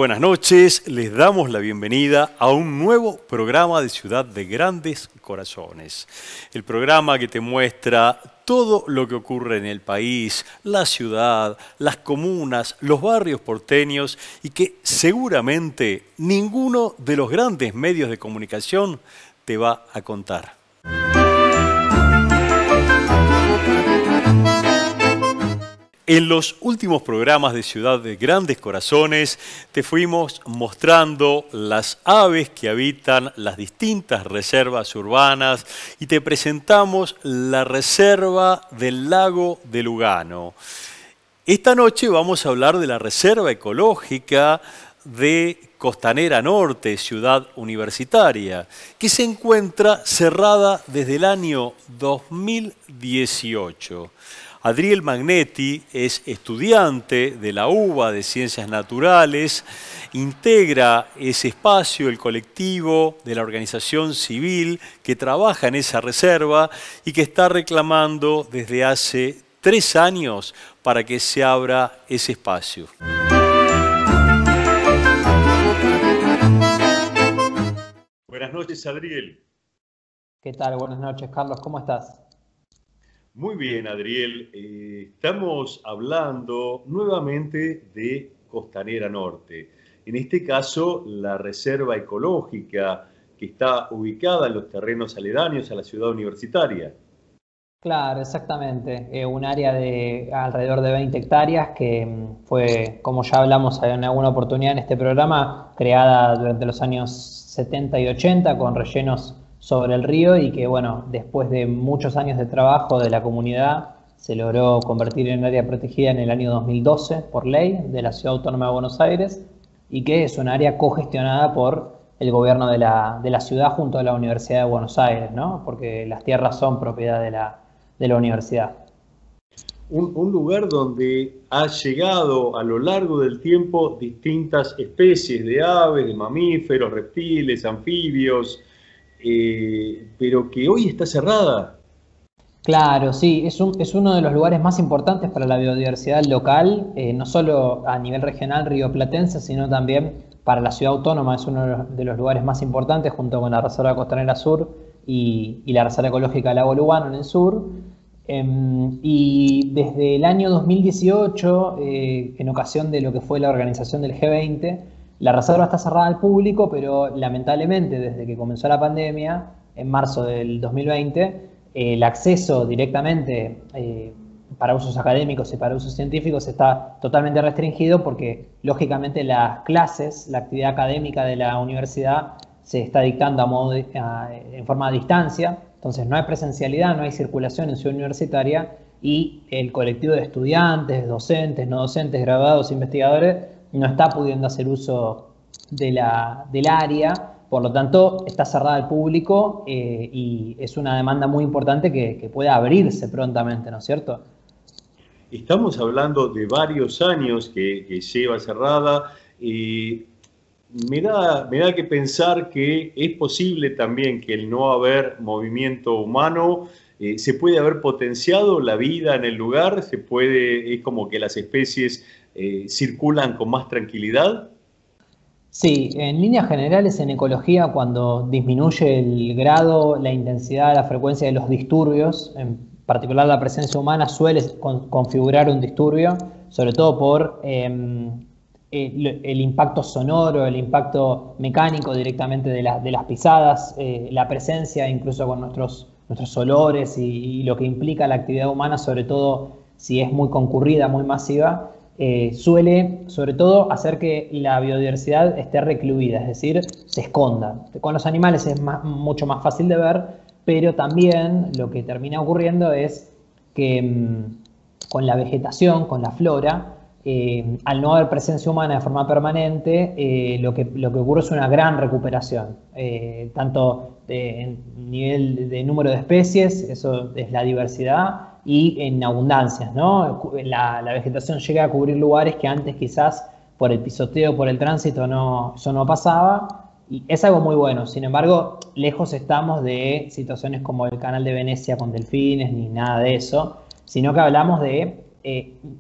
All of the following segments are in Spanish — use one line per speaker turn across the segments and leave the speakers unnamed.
buenas noches, les damos la bienvenida a un nuevo programa de Ciudad de Grandes Corazones. El programa que te muestra todo lo que ocurre en el país, la ciudad, las comunas, los barrios porteños y que seguramente ninguno de los grandes medios de comunicación te va a contar. En los últimos programas de Ciudad de Grandes Corazones te fuimos mostrando las aves que habitan las distintas reservas urbanas y te presentamos la reserva del Lago de Lugano. Esta noche vamos a hablar de la reserva ecológica de Costanera Norte, ciudad universitaria, que se encuentra cerrada desde el año 2018. Adriel Magnetti es estudiante de la UBA de Ciencias Naturales, integra ese espacio, el colectivo de la organización civil que trabaja en esa reserva y que está reclamando desde hace 3 años para que se abra ese espacio. Buenas noches, Adriel.
¿Qué tal? Buenas noches, Carlos. ¿Cómo estás?
Muy bien, Adriel. Estamos hablando nuevamente de Costanera Norte. En este caso, la reserva ecológica que está ubicada en los terrenos aledaños a la ciudad universitaria.
Claro, exactamente. Un área de alrededor de 20 hectáreas que fue, como ya hablamos en alguna oportunidad en este programa, creada durante los años 70 y 80 con rellenos sobre el río y que, bueno, después de muchos años de trabajo de la comunidad, se logró convertir en área protegida en el año 2012 por ley de la Ciudad Autónoma de Buenos Aires y que es un área cogestionada por el gobierno de la ciudad junto a la Universidad de Buenos Aires, ¿no? Porque las tierras son propiedad de la universidad.
Un lugar donde ha llegado a lo largo del tiempo distintas especies de aves, de mamíferos, reptiles, anfibios, pero que hoy está cerrada.
Claro, sí, es uno de los lugares más importantes para la biodiversidad local, no solo a nivel regional rioplatense, sino también para la ciudad autónoma. Es uno de los lugares más importantes junto con la Reserva Costanera Sur y la Reserva Ecológica Lago Lugano en el sur. Y desde el año 2018, en ocasión de lo que fue la organización del G20, la reserva está cerrada al público, pero lamentablemente desde que comenzó la pandemia, en marzo del 2020, el acceso directamente para usos académicos y para usos científicos está totalmente restringido porque, lógicamente, las clases, la actividad académica de la universidad se está dictando en forma de distancia, entonces no hay presencialidad, no hay circulación en Ciudad Universitaria y el colectivo de estudiantes, docentes, no docentes, graduados, investigadores, no está pudiendo hacer uso del área, por lo tanto está cerrada al público y es una demanda muy importante que pueda abrirse prontamente, ¿no es cierto?
Estamos hablando de varios años que lleva cerrada. Me da que pensar que es posible también que el no haber movimiento humano se puede haber potenciado la vida en el lugar, es como que las especies circulan con más tranquilidad.
Sí, en líneas generales en ecología cuando disminuye el grado, la intensidad, la frecuencia de los disturbios, en particular la presencia humana suele configurar un disturbio, sobre todo por el impacto sonoro, el impacto mecánico directamente de las pisadas, la presencia incluso con nuestros olores y lo que implica la actividad humana, sobre todo si es muy concurrida, muy masiva, suele sobre todo hacer que la biodiversidad esté recluida, es decir, se esconda. Con los animales es mucho más fácil de ver, pero también lo que termina ocurriendo es que con la vegetación, con la flora, al no haber presencia humana de forma permanente, lo que ocurre es una gran recuperación, tanto en nivel de número de especies, eso es la diversidad, y en abundancias, ¿no? La vegetación llega a cubrir lugares que antes quizás por el pisoteo, por el tránsito, eso no pasaba, y es algo muy bueno. Sin embargo, lejos estamos de situaciones como el Canal de Venecia con delfines, ni nada de eso, sino que hablamos de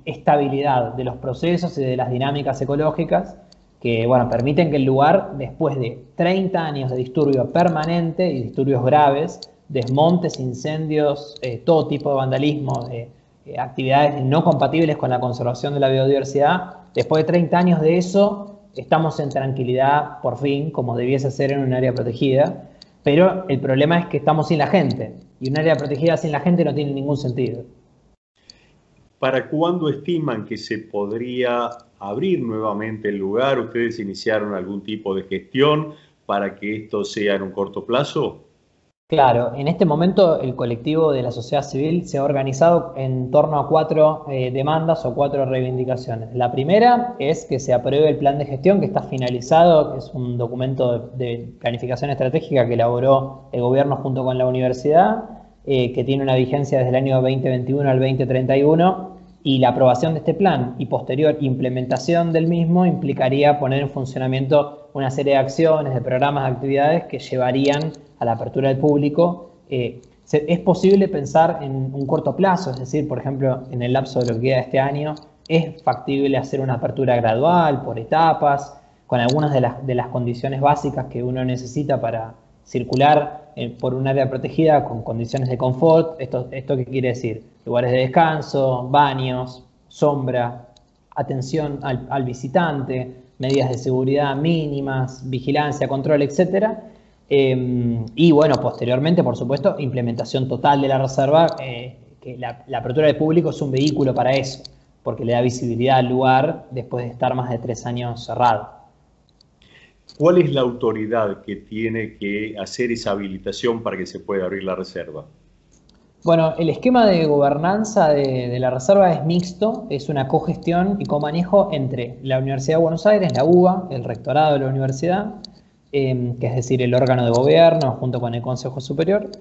estabilidad de los procesos y de las dinámicas ecológicas que bueno, permiten que el lugar, después de 30 años de disturbio permanente y disturbios graves, desmontes, incendios, todo tipo de vandalismo, actividades no compatibles con la conservación de la biodiversidad, después de 30 años de eso, estamos en tranquilidad, por fin, como debiese ser en un área protegida, pero el problema es que estamos sin la gente, y un área protegida sin la gente no tiene ningún sentido.
¿Para cuándo estiman que se podría abrir nuevamente el lugar? ¿Ustedes iniciaron algún tipo de gestión para que esto sea en un corto plazo?
Claro, en este momento el colectivo de la sociedad civil se ha organizado en torno a 4 demandas o 4 reivindicaciones. La primera es que se apruebe el plan de gestión que está finalizado, que es un documento de planificación estratégica que elaboró el gobierno junto con la universidad, que tiene una vigencia desde el año 2021 al 2031, y la aprobación de este plan y posterior implementación del mismo implicaría poner en funcionamiento una serie de acciones, de programas, de actividades que llevarían a la apertura del público. Es posible pensar en un corto plazo, es decir, por ejemplo, en el lapso de lo que queda de este año, es factible hacer una apertura gradual, por etapas, con algunas de las condiciones básicas que uno necesita para circular por un área protegida con condiciones de confort. ¿Esto qué quiere decir? Lugares de descanso, baños, sombra, atención al visitante, medidas de seguridad mínimas, vigilancia, control, etcétera. Y bueno, posteriormente, por supuesto, implementación total de la reserva, que la apertura del público es un vehículo para eso, porque le da visibilidad al lugar después de estar más de 3 años cerrado.
¿Cuál es la autoridad que tiene que hacer esa habilitación para que se pueda abrir la reserva?
Bueno, el esquema de gobernanza de la reserva es mixto, es una cogestión y comanejo entre la Universidad de Buenos Aires, la UBA, el rectorado de la universidad, que es decir, el órgano de gobierno junto con el Consejo Superior,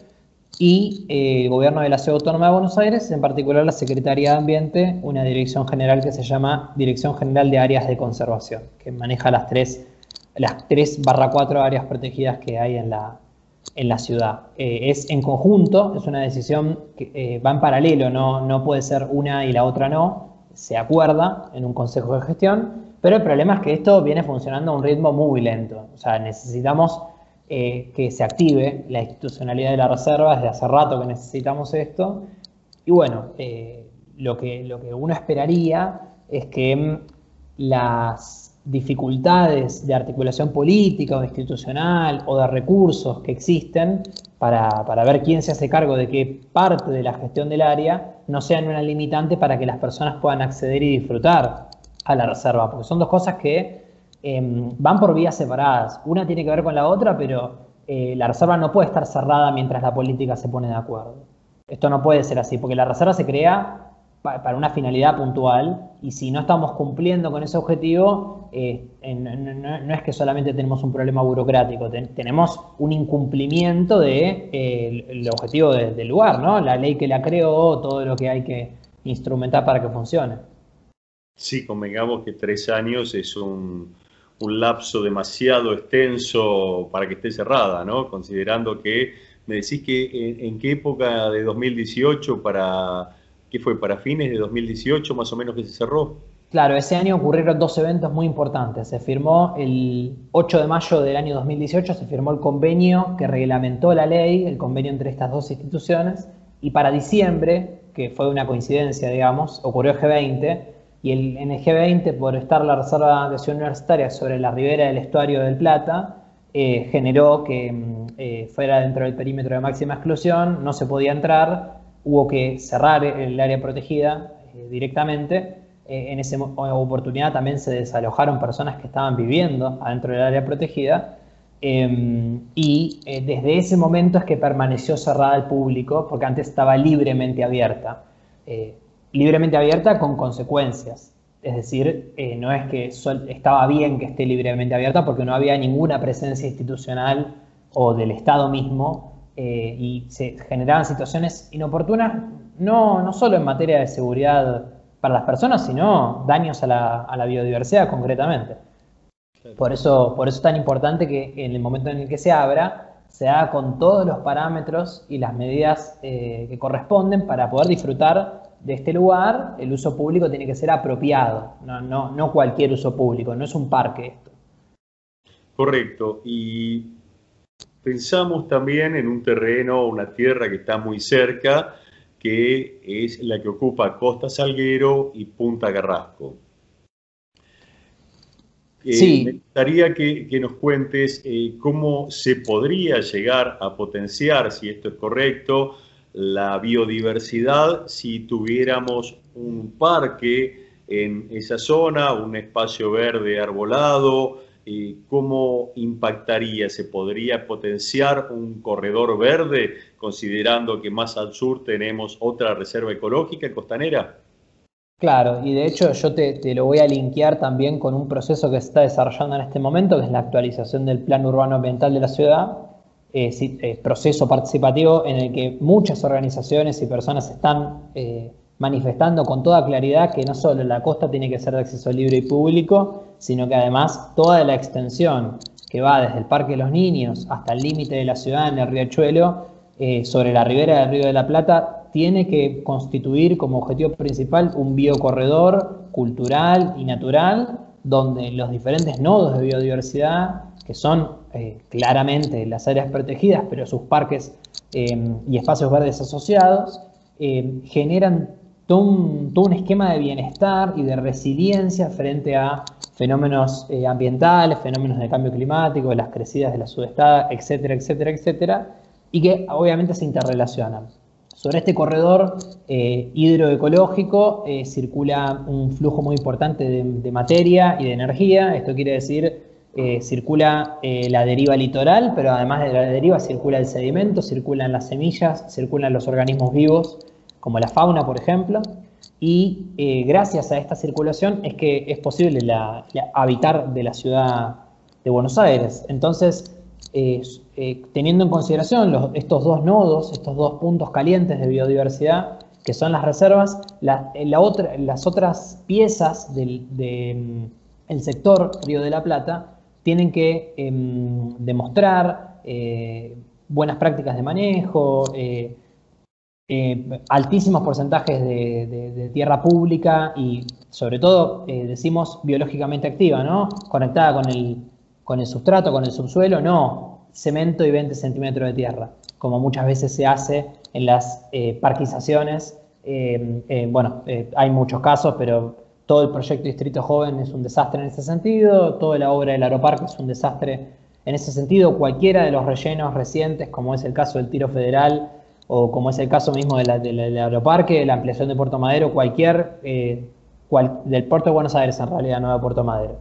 y el gobierno de la Ciudad Autónoma de Buenos Aires, en particular la Secretaría de Ambiente, una dirección general que se llama Dirección General de Áreas de Conservación, que maneja las 3/4 áreas protegidas que hay en la ciudad. Es en conjunto, es una decisión que va en paralelo, no puede ser una y la otra no, se acuerda en un consejo de gestión, pero el problema es que esto viene funcionando a un ritmo muy lento. O sea, necesitamos que se active la institucionalidad de la reserva, desde hace rato que necesitamos esto, y bueno, lo que uno esperaría es que las dificultades de articulación política o institucional o de recursos que existen para ver quién se hace cargo de qué parte de la gestión del área no sean una limitante para que las personas puedan acceder y disfrutar a la reserva, porque son dos cosas que van por vías separadas. Una tiene que ver con la otra, pero la reserva no puede estar cerrada mientras la política se pone de acuerdo. Esto no puede ser así, porque la reserva se crea para una finalidad puntual, y si no estamos cumpliendo con ese objetivo, no es que solamente tenemos un problema burocrático, tenemos un incumplimiento del objetivo del lugar, ¿no? La ley que la creó, todo lo que hay que instrumentar para que funcione.
Sí, convengamos que 3 años es un lapso demasiado extenso para que esté cerrada, ¿no? Considerando que me decís que en qué época de 2018 ¿qué fue? ¿Para fines de 2018 más o menos que se cerró?
Claro, ese año ocurrieron 2 eventos muy importantes. Se firmó el 8 de mayo del año 2018, se firmó el convenio que reglamentó la ley, el convenio entre estas 2 instituciones, y para diciembre, que fue una coincidencia, digamos, ocurrió el G20, y en el G20, por estar la Reserva de Ciudad Universitaria sobre la ribera del estuario del Plata, generó que fuera dentro del perímetro de máxima exclusión, no se podía entrar, hubo que cerrar el área protegida directamente. En esa oportunidad también se desalojaron personas que estaban viviendo adentro del área protegida, y desde ese momento es que permaneció cerrada al público, porque antes estaba libremente abierta. Libremente abierta con consecuencias. Es decir, no es que estaba bien que esté libremente abierta porque no había ninguna presencia institucional o del Estado mismo, y se generaban situaciones inoportunas, no solo en materia de seguridad para las personas, sino daños a la biodiversidad concretamente. Por eso es tan importante que en el momento en el que se abra, se haga con todos los parámetros y las medidas que corresponden para poder disfrutar de este lugar. El uso público tiene que ser apropiado, no cualquier uso público, no es un parque esto.
Correcto. Y pensamos también en un terreno, una tierra que está muy cerca, que es la que ocupa Costa Salguero y Punta Carrasco. Me
Sí,
gustaría que nos cuentes cómo se podría llegar a potenciar, si esto es correcto, la biodiversidad si tuviéramos un parque en esa zona, un espacio verde arbolado. ¿Cómo impactaría? ¿Se podría potenciar un corredor verde considerando que más al sur tenemos otra reserva ecológica costanera?
claro, y de hecho yo te lo voy a linkear también con un proceso que se está desarrollando en este momento, que es la actualización del Plan Urbano Ambiental de la ciudad, proceso participativo en el que muchas organizaciones y personas están manifestando con toda claridad que no solo la costa tiene que ser de acceso libre y público, sino que además toda la extensión que va desde el Parque de los Niños hasta el límite de la ciudad en el Riachuelo, sobre la ribera del Río de la Plata, tiene que constituir como objetivo principal un biocorredor cultural y natural, donde los diferentes nodos de biodiversidad, que son claramente las áreas protegidas, pero sus parques y espacios verdes asociados, generan todo un esquema de bienestar y de resiliencia frente a fenómenos ambientales, fenómenos de cambio climático, las crecidas de la sudestada, etcétera, etcétera, etcétera, y que obviamente se interrelacionan. Sobre este corredor hidroecológico circula un flujo muy importante de materia y de energía. Esto quiere decir, circula la deriva litoral, pero además de la deriva circula el sedimento, circulan las semillas, circulan los organismos vivos, como la fauna, por ejemplo. Y gracias a esta circulación es que es posible habitar de la ciudad de Buenos Aires. Entonces, teniendo en consideración estos dos nodos, estos dos puntos calientes de biodiversidad, que son las reservas, las otras piezas del sector Río de la Plata tienen que demostrar buenas prácticas de manejo, altísimos porcentajes de tierra pública y sobre todo, decimos, biológicamente activa, ¿no? Conectada con el sustrato, con el subsuelo, no cemento y 20 centímetros de tierra, como muchas veces se hace en las parquizaciones. Hay muchos casos, pero todo el proyecto Distrito Joven es un desastre en ese sentido, toda la obra del aeroparque es un desastre en ese sentido, cualquiera de los rellenos recientes, como es el caso del Tiro Federal, o como es el caso mismo del aeroparque, la ampliación de Puerto Madero, del puerto de Buenos Aires en realidad, no de Puerto Madero.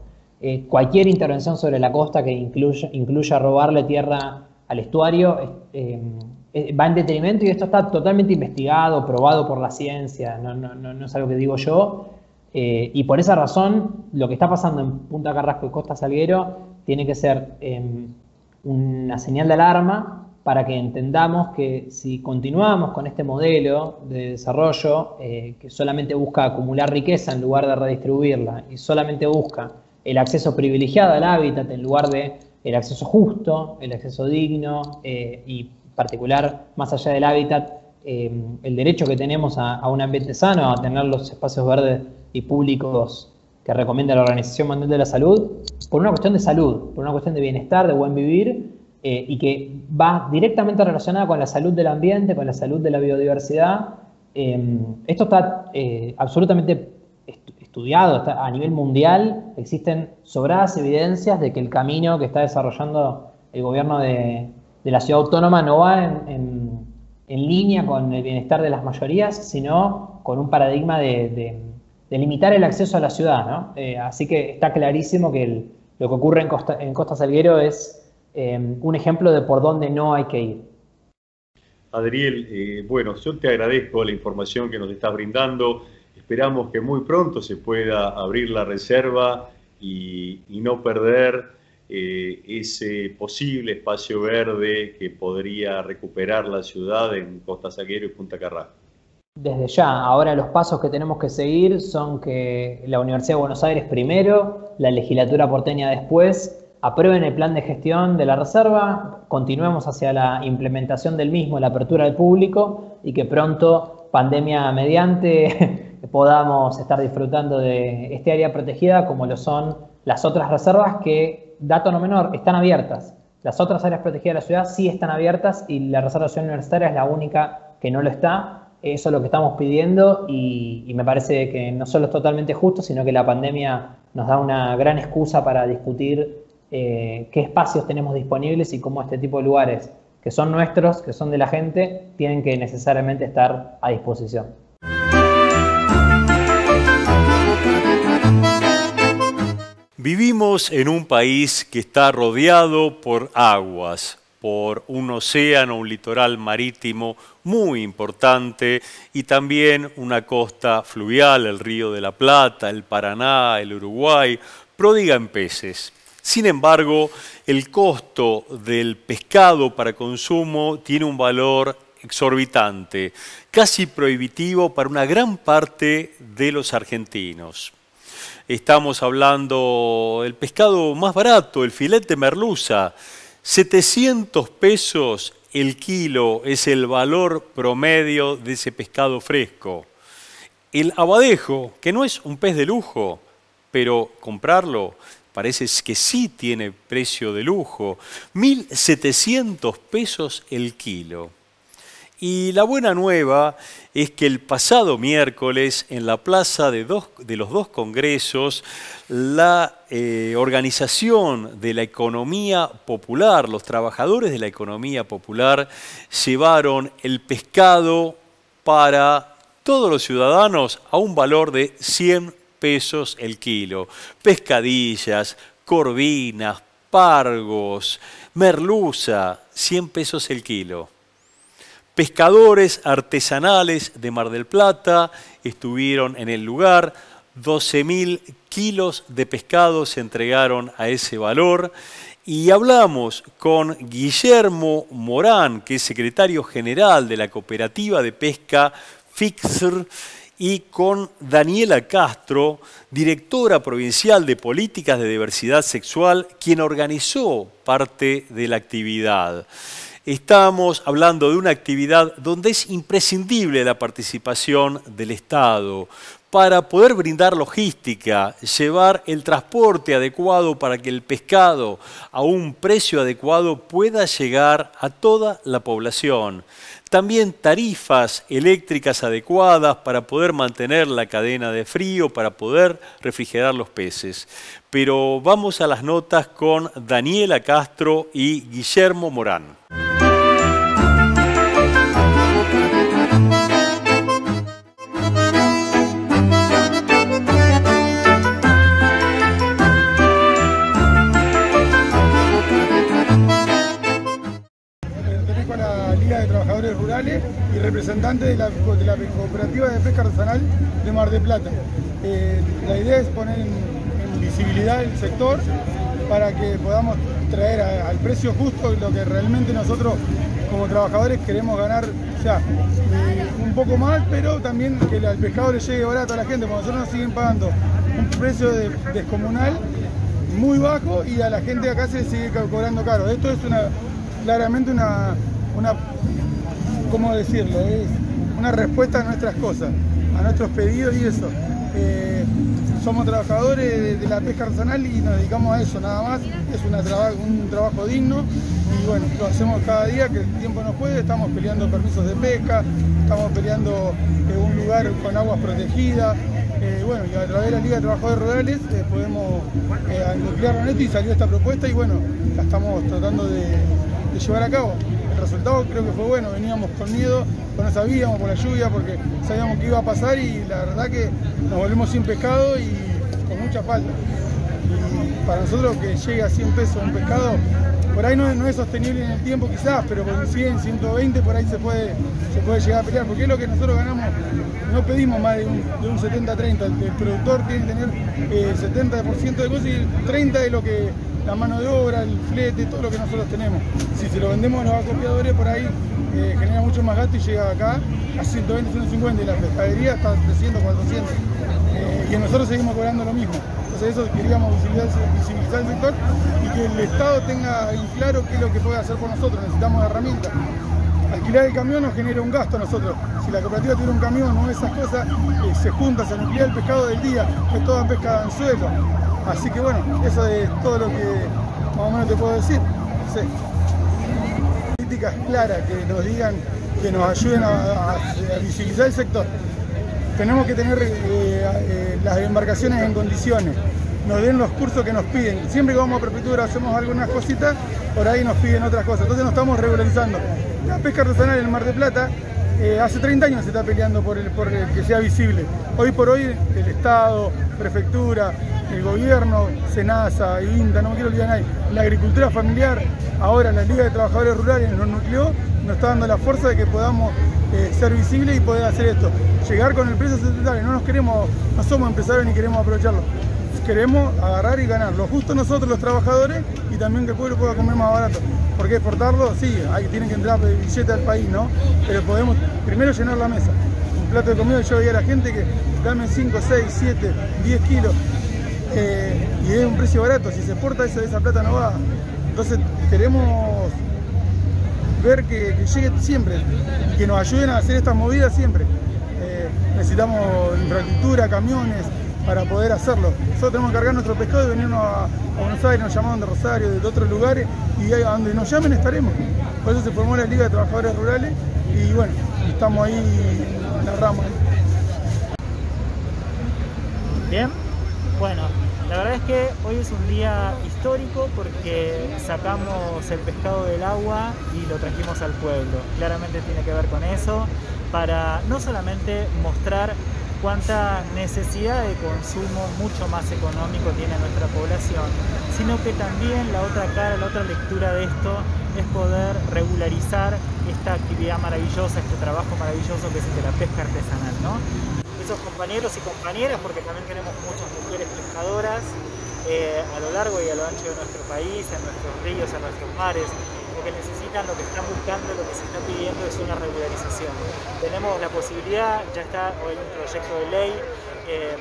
Cualquier intervención sobre la costa que incluya robarle tierra al estuario va en detrimento, y esto está totalmente investigado, probado por la ciencia, no es algo que digo yo. Y por esa razón, lo que está pasando en Punta Carrasco y Costa Salguero tiene que ser una señal de alarma para que entendamos que si continuamos con este modelo de desarrollo que solamente busca acumular riqueza en lugar de redistribuirla y solamente busca el acceso privilegiado al hábitat en lugar de el acceso justo, el acceso digno y particular, más allá del hábitat, el derecho que tenemos a un ambiente sano, a tener los espacios verdes y públicos que recomienda la Organización Mundial de la Salud, por una cuestión de salud, por una cuestión de bienestar, de buen vivir, y que va directamente relacionada con la salud del ambiente, con la salud de la biodiversidad. Esto está absolutamente estudiado, a nivel mundial existen sobradas evidencias de que el camino que está desarrollando el gobierno de la ciudad autónoma no va en línea con el bienestar de las mayorías, sino con un paradigma de limitar el acceso a la ciudad, ¿no? Así que está clarísimo que lo que ocurre en Costa Salguero es un ejemplo de por dónde no hay que ir.
Adriel, bueno, yo te agradezco la información que nos estás brindando. Esperamos que muy pronto se pueda abrir la reserva y no perder ese posible espacio verde que podría recuperar la ciudad en Costa Salguero y Punta Carrasco.
Desde ya, ahora los pasos que tenemos que seguir son que la Universidad de Buenos Aires primero, la legislatura porteña después, aprueben el plan de gestión de la reserva, continuemos hacia la implementación del mismo, la apertura al público, y que pronto, pandemia mediante, podamos estar disfrutando de este área protegida como lo son las otras reservas que dato no menor, están abiertas. Las otras áreas protegidas de la ciudad sí están abiertas y la Reserva Nacional Universitaria es la única que no lo está. Eso es lo que estamos pidiendo y me parece que no solo es totalmente justo, sino que la pandemia nos da una gran excusa para discutir qué espacios tenemos disponibles y cómo este tipo de lugares que son nuestros, que son de la gente, tienen que necesariamente estar a disposición.
Vivimos en un país que está rodeado por aguas, por un océano, un litoral marítimo muy importante y también una costa fluvial, el Río de la Plata, el Paraná, el Uruguay, pródiga en peces. Sin embargo, el costo del pescado para consumo tiene un valor exorbitante, casi prohibitivo para una gran parte de los argentinos. Estamos hablando del pescado más barato, el filete de merluza, 700 pesos el kilo es el valor promedio de ese pescado fresco. El abadejo, que no es un pez de lujo, pero comprarlo parece que sí tiene precio de lujo, 1.700 pesos el kilo. Y la buena nueva es que el pasado miércoles en la plaza de los dos congresos, la Organización de la Economía Popular, los trabajadores de la economía popular, llevaron el pescado para todos los ciudadanos a un valor de 100 pesos el kilo. Pescadillas, corvinas, pargos, merluza, 100 pesos el kilo. Pescadores artesanales de Mar del Plata estuvieron en el lugar, 12.000 kilos de pescado se entregaron a ese valor y hablamos con Guillermo Morán, que es secretario general de la Cooperativa de Pesca FICSR, y con Daniela Castro, directora provincial de Políticas de Diversidad Sexual, quien organizó parte de la actividad. Estamos hablando de una actividad donde es imprescindible la participación del Estado para poder brindar logística, llevar el transporte adecuado para que el pescado a un precio adecuado pueda llegar a toda la población. También tarifas eléctricas adecuadas para poder mantener la cadena de frío, para poder refrigerar los peces. Pero vamos a las notas con Daniela Castro y Guillermo Morán.
De Trabajadores Rurales y representantes de la Cooperativa de Pesca Artesanal de Mar del Plata. La idea es poner en visibilidad el sector para que podamos traer al precio justo lo que realmente nosotros como trabajadores queremos ganar, o sea, un poco más, pero también que al pescado le llegue barato a la gente, porque nosotros nos siguen pagando un precio descomunal muy bajo y a la gente acá se le sigue cobrando caro. Esto es claramente una ¿cómo decirlo? Es una respuesta a nuestras cosas, a nuestros pedidos y eso. Somos trabajadores de la pesca artesanal y nos dedicamos a eso, nada más. Es un trabajo digno y bueno, lo hacemos cada día que el tiempo nos puede. Estamos peleando permisos de pesca, estamos peleando un lugar con aguas protegidas. Bueno, y a través de la Liga de Trabajadores Rurales podemos nuclearlo en esto y salió esta propuesta y bueno, la estamos tratando de llevar a cabo. El resultado creo que fue bueno, veníamos con miedo, no sabíamos por la lluvia porque sabíamos que iba a pasar y la verdad que nos volvimos sin pescado y con mucha falta. Y para nosotros que llegue a 100 pesos un pescado, por ahí no es sostenible en el tiempo quizás, pero con 100, 120 por ahí se puede llegar a pelear, porque es lo que nosotros ganamos, no pedimos más de un 70-30, el productor tiene que tener 70% de cosas y 30% de lo que la mano de obra, el flete, todo lo que nosotros tenemos. Si se lo vendemos a los acopiadores por ahí genera mucho más gasto y llega acá a 120, 150 y la pescadería está 300, 400 y nosotros seguimos cobrando lo mismo. Entonces eso queríamos visibilizar el sector y que el Estado tenga en claro qué es lo que puede hacer por nosotros. Necesitamos herramientas. Alquilar el camión nos genera un gasto a nosotros. Si la cooperativa tiene un camión o esas cosas, se junta, se nuclea el pescado del día, es toda pesca de anzuelo. Así que bueno, eso es todo lo que más o menos te puedo decir, no sé. Políticas claras que nos digan, que nos ayuden a visibilizar el sector. Tenemos que tener las embarcaciones en condiciones, nos den los cursos que nos piden. Siempre que vamos a prefectura hacemos algunas cositas, por ahí nos piden otras cosas. Entonces nos estamos regularizando. La pesca artesanal en el Mar del Plata hace 30 años se está peleando por el que sea visible. Hoy por hoy el Estado, prefectura, el gobierno, SENASA, INTA, no me quiero olvidar nadie, la agricultura familiar, ahora la Liga de Trabajadores Rurales nos nucleó, nos está dando la fuerza de que podamos ser visibles y poder hacer esto. Llegar con el precio sectorial, no somos empresarios ni queremos aprovecharlo. Queremos agarrar y ganar, lo justo nosotros los trabajadores y también que el pueblo pueda comer más barato. Porque exportarlo, sí, tienen que entrar billete al país, ¿no? Pero podemos primero llenar la mesa. Un plato de comida, yo veía a la gente que dame 5, 6, 7, 10 kilos y es un precio barato. Si se exporta esa plata no va. Entonces queremos ver que llegue siempre y que nos ayuden a hacer estas movidas siempre. Necesitamos infraestructura, camiones para poder hacerlo. Nosotros tenemos que cargar nuestro pescado y venirnos a Buenos Aires, nos llamaban de Rosario, de otros lugares, y a donde nos llamen estaremos. Por eso se formó la Liga de Trabajadores Rurales y bueno, estamos ahí en la rama.
Bien, bueno, la verdad es que hoy es un día histórico porque sacamos el pescado del agua y lo trajimos al pueblo. Claramente tiene que ver con eso, para no solamente mostrar cuánta necesidad de consumo mucho más económico tiene nuestra población, sino que también la otra cara, la otra lectura de esto es poder regularizar esta actividad maravillosa, este trabajo maravilloso que es el de la pesca artesanal, ¿no? Esos compañeros y compañeras, porque también tenemos muchas mujeres pescadoras a lo largo y a lo ancho de nuestro país, en nuestros ríos, en nuestros mares, lo que necesitan, lo que están buscando, lo que se está pidiendo es una regularización. Tenemos la posibilidad, ya está hoy un proyecto de ley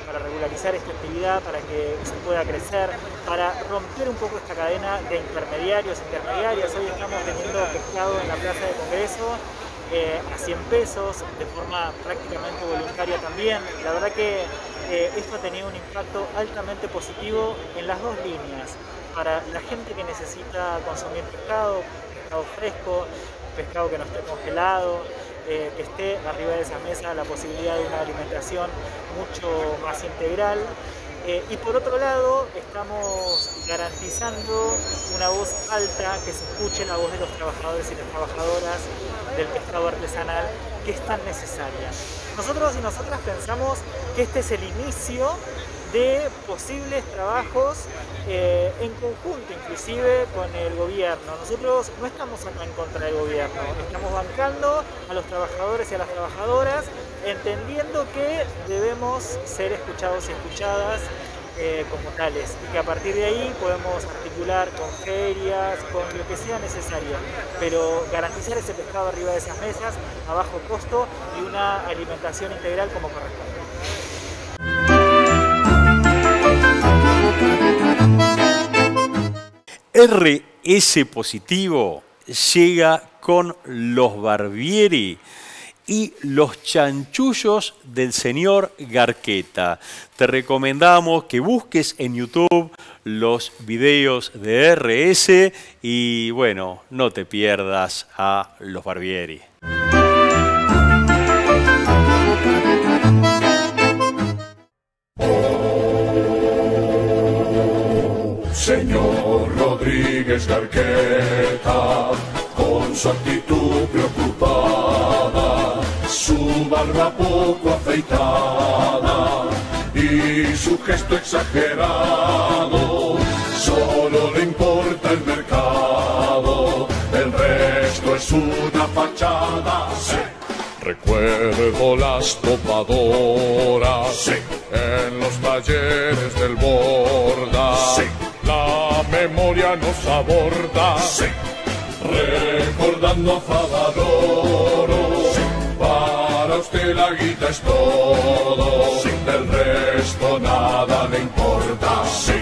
para regularizar esta actividad, para que se pueda crecer, para romper un poco esta cadena de intermediarios, intermediarias. Hoy estamos teniendo pescado en la Plaza de Congreso a 100 pesos, de forma prácticamente voluntaria también. La verdad que esto ha tenido un impacto altamente positivo en las dos líneas. Para la gente que necesita consumir pescado, pescado fresco, pescado que no esté congelado, que esté arriba de esa mesa la posibilidad de una alimentación mucho más integral. Y por otro lado, estamos garantizando una voz alta, que se escuche la voz de los trabajadores y las trabajadoras del pescado artesanal, que es tan necesaria. Nosotros y nosotras pensamos que este es el inicio de posibles trabajos en conjunto, inclusive con el gobierno. Nosotros no estamos acá en contra del gobierno, estamos bancando a los trabajadores y a las trabajadoras, entendiendo que debemos ser escuchados y escuchadas como tales, y que a partir de ahí podemos articular con ferias, con lo que sea necesario, pero garantizar ese pescado arriba de esas mesas a bajo costo y una alimentación integral como corresponde.
RS Positivo llega con los Barbieri y los chanchullos del señor Garqueta. Te recomendamos que busques en YouTube los videos de RS y bueno, no te pierdas a los Barbieri.
Señor Rodríguez Garqueta, con su actitud preocupada, su barba poco afeitada y su gesto exagerado, solo le importa el mercado, el resto es una fachada. Sí. Recuerdo las topadoras, sí, en los talleres del Borda. Sí. La memoria nos aborda, sí, recordando a Favadoro. Sí. Para usted la guita es todo, sí, del resto nada le importa. Sí.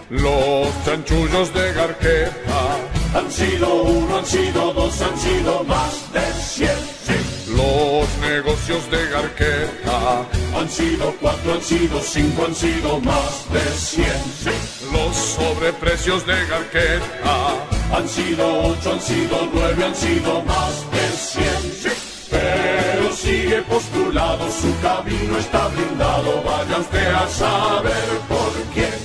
Los chanchullos de Garqueta han sido uno, han sido dos, han sido más de 100. Sí. Los negocios de Garqueta han sido 4, han sido 5, han sido más de 100. Sí. Los Los sobreprecios de Garqueta han sido 8, han sido 9, han sido más de 100. Pero sigue postulado, su camino está blindado, vaya usted a saber por quién.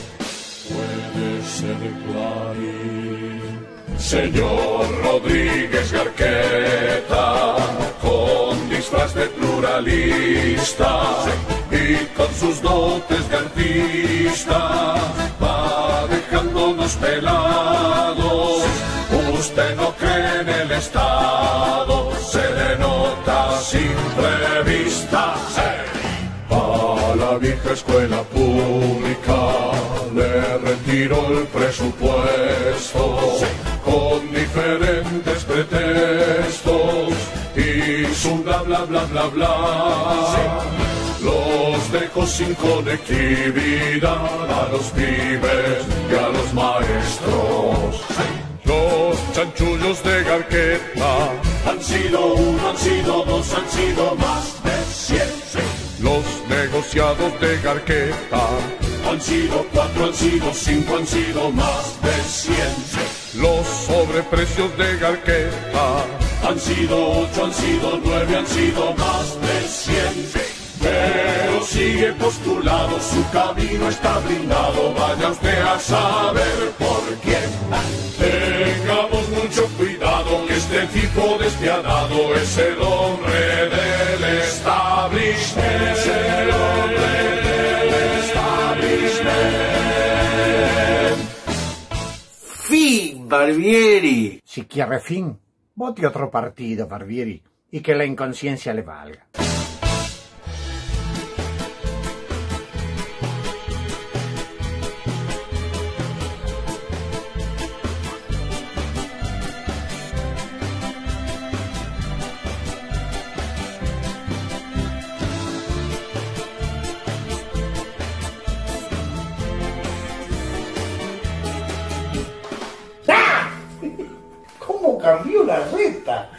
Puede ser Clarín, señor Rodríguez Garqueta, con disfraz de pluralista y con sus dotes de artista, va dejándonos pelados. Usted no cree en el Estado, se denota sin revista. A la vieja escuela pública le retiró el presupuesto con diferentes pretextos y su bla bla bla bla bla. Los dejó sin conectividad a los pibes y a los maestros. Los chanchullos de Garqueta han sido 1, han sido 2, han sido más de 100. Los negociados de Garqueta han sido 4, han sido 5, han sido más de 100. Los sobreprecios de Garqueta han sido 8, han sido 9, han sido más de 100. Pero sigue postulado, su camino está blindado, vaya usted a saber por quién. Tengamos mucho cuidado, que este tipo despiadado es el hombre del establishment. Es el hombre del establishment.
Fin, Barbieri.
Si quiere fin, vote otro partido, Barbieri, y que la inconsciencia le valga.
¿Cómo cambió la reta?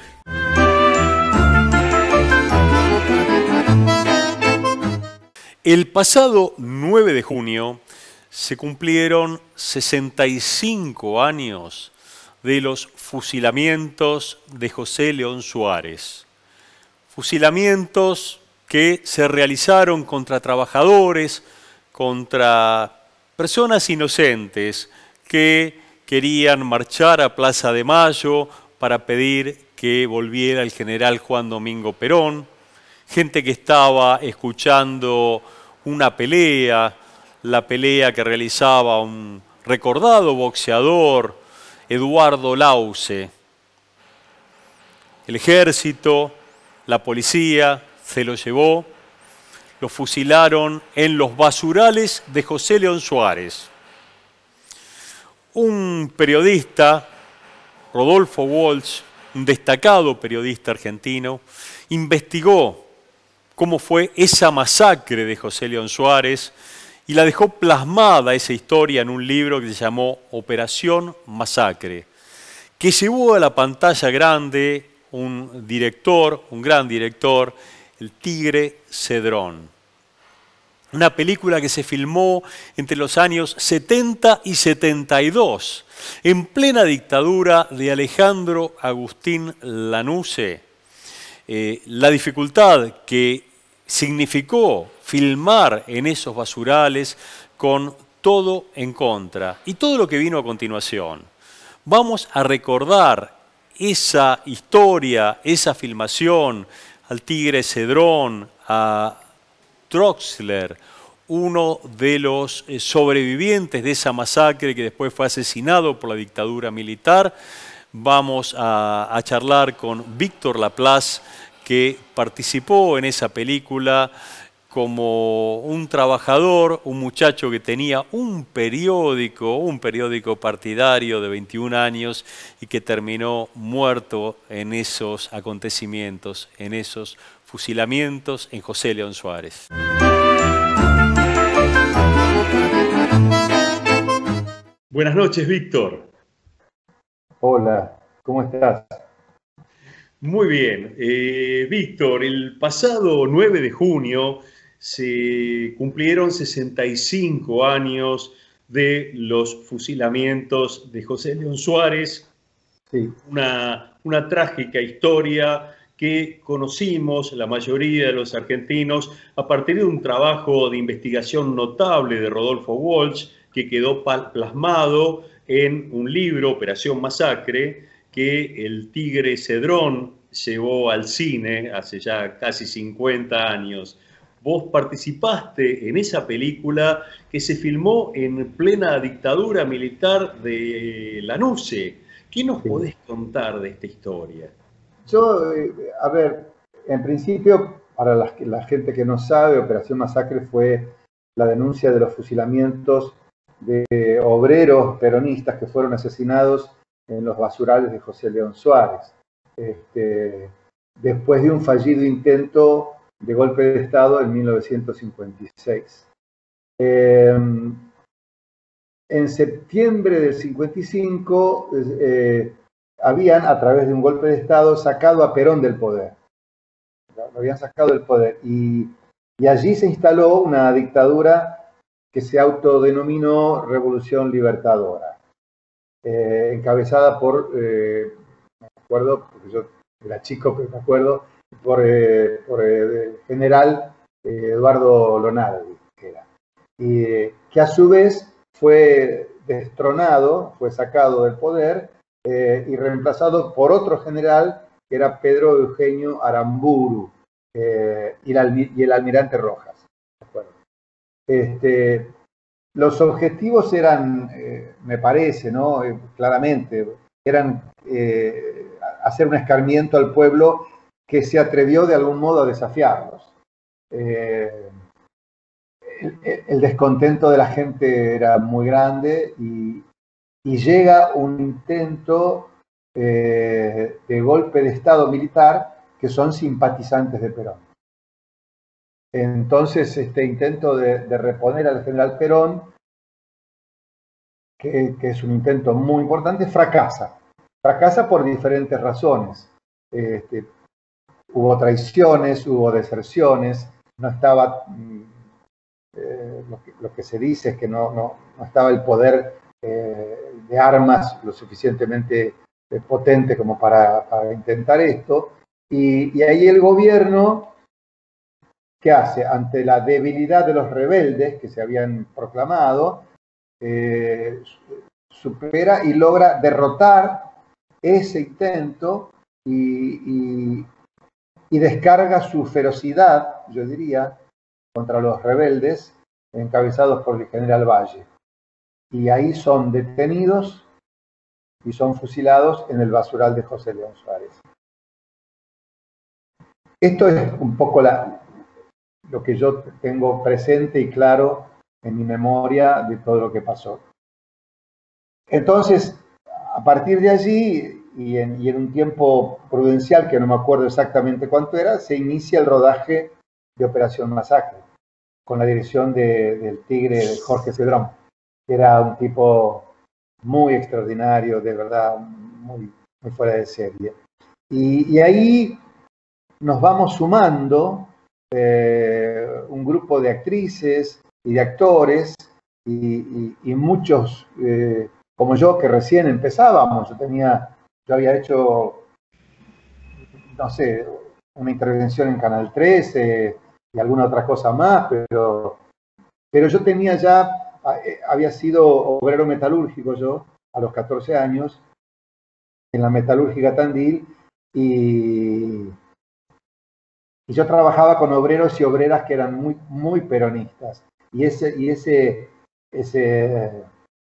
El pasado 9 de junio se cumplieron 65 años de los fusilamientos de José León Suárez. Fusilamientos que se realizaron contra trabajadores, contra personas inocentes que querían marchar a Plaza de Mayo para pedir que volviera el general Juan Domingo Perón, gente que estaba escuchando una pelea, la pelea que realizaba un recordado boxeador, Eduardo Lauce. El ejército, la policía se lo llevó, lo fusilaron en los basurales de José León Suárez. Un periodista, Rodolfo Walsh, un destacado periodista argentino, investigó cómo fue esa masacre de José León Suárez y la dejó plasmada esa historia en un libro que se llamó Operación Masacre, que llevó a la pantalla grande un director, un gran director, el Tigre Cedrón. Una película que se filmó entre los años 70 y 72, en plena dictadura de Alejandro Agustín Lanusse. La dificultad que significó filmar en esos basurales con todo en contra y todo lo que vino a continuación. Vamos a recordar esa historia, esa filmación, al Tigre Cedrón, a Troxler, uno de los sobrevivientes de esa masacre que después fue asesinado por la dictadura militar. Vamos a charlar con Víctor Laplace, que participó en esa película como un trabajador, un muchacho que tenía un periódico partidario de 21 años y que terminó muerto en esos acontecimientos, en esos fusilamientos en José León Suárez. Buenas noches, Víctor.
Hola, ¿cómo estás?
Muy bien. Víctor, el pasado 9 de junio se cumplieron 65 años de los fusilamientos de José León Suárez,
Sí.
una trágica historia que conocimos la mayoría de los argentinos a partir de un trabajo de investigación notable de Rodolfo Walsh, que quedó plasmado en un libro, Operación Masacre, que el Tigre Cedrón llevó al cine hace ya casi 50 años. Vos participaste en esa película que se filmó en plena dictadura militar de Lanuse. ¿Qué nos podés contar de esta historia?
Yo, a ver, en principio, para la gente que no sabe, Operación Masacre fue la denuncia de los fusilamientos de obreros peronistas que fueron asesinados en los basurales de José León Suárez, después de un fallido intento de golpe de Estado en 1956. En septiembre del 55 habían, a través de un golpe de Estado, sacado a Perón del poder. Lo habían sacado del poder. Y allí se instaló una dictadura que se autodenominó Revolución Libertadora, encabezada por, me acuerdo, porque yo era chico, pero me acuerdo, por el general Eduardo Lonardi, que era. Y que a su vez fue destronado, fue sacado del poder y reemplazado por otro general que era Pedro Eugenio Aramburu y el almirante Rojas. ¿De acuerdo? Los objetivos eran, me parece, ¿no? Claramente, eran hacer un escarmiento al pueblo que se atrevió de algún modo a desafiarlos. El descontento de la gente era muy grande y llega un intento de golpe de Estado militar que son simpatizantes de Perón. Entonces, este intento de reponer al general Perón, que es un intento muy importante, fracasa. Fracasa por diferentes razones. Hubo traiciones, hubo deserciones, no estaba... lo que se dice es que no estaba el poder de armas lo suficientemente potente como para intentar esto. Y ahí el gobierno, ¿qué hace? Ante la debilidad de los rebeldes que se habían proclamado, supera y logra derrotar ese intento y descarga su ferocidad, yo diría, contra los rebeldes encabezados por el general Valle. Y ahí son detenidos y son fusilados en el basural de José León Suárez. Esto es un poco lo que yo tengo presente y claro en mi memoria de todo lo que pasó. Entonces, a partir de allí, y en un tiempo prudencial, que no me acuerdo exactamente cuánto era, se inicia el rodaje de Operación Masacre, con la dirección del Tigre Jorge Cedrón, que era un tipo muy extraordinario, de verdad, muy, muy fuera de serie. Y ahí nos vamos sumando un grupo de actrices y de actores y muchos, como yo, que recién empezábamos. Yo había hecho, no sé, una intervención en Canal 13 y alguna otra cosa más, pero yo tenía ya, había sido obrero metalúrgico yo, a los 14 años, en la metalúrgica Tandil, y yo trabajaba con obreros y obreras que eran muy, muy peronistas. Y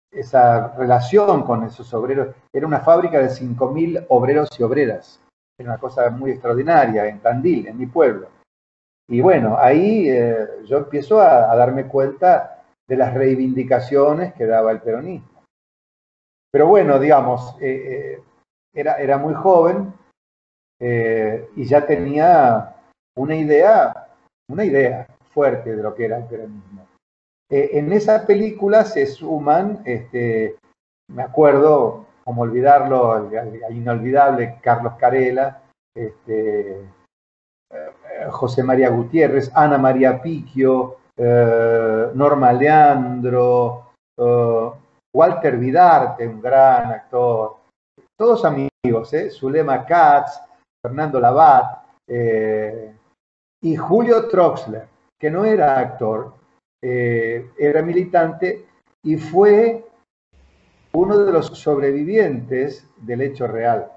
esa relación con esos obreros, era una fábrica de 5.000 obreros y obreras. Era una cosa muy extraordinaria en Tandil, en mi pueblo. Y bueno, ahí yo empiezo a darme cuenta de las reivindicaciones que daba el peronismo. Pero bueno, digamos, era muy joven y ya tenía una idea fuerte de lo que era el peronismo. En esa película se suman, me acuerdo, como olvidarlo, el inolvidable Carlos Carela, José María Gutiérrez, Ana María Picchio, Norma Leandro, Walter Vidarte, un gran actor, todos amigos, Zulema Katz, Fernando Labat, y Julio Troxler, que no era actor, era militante y fue uno de los sobrevivientes del hecho real.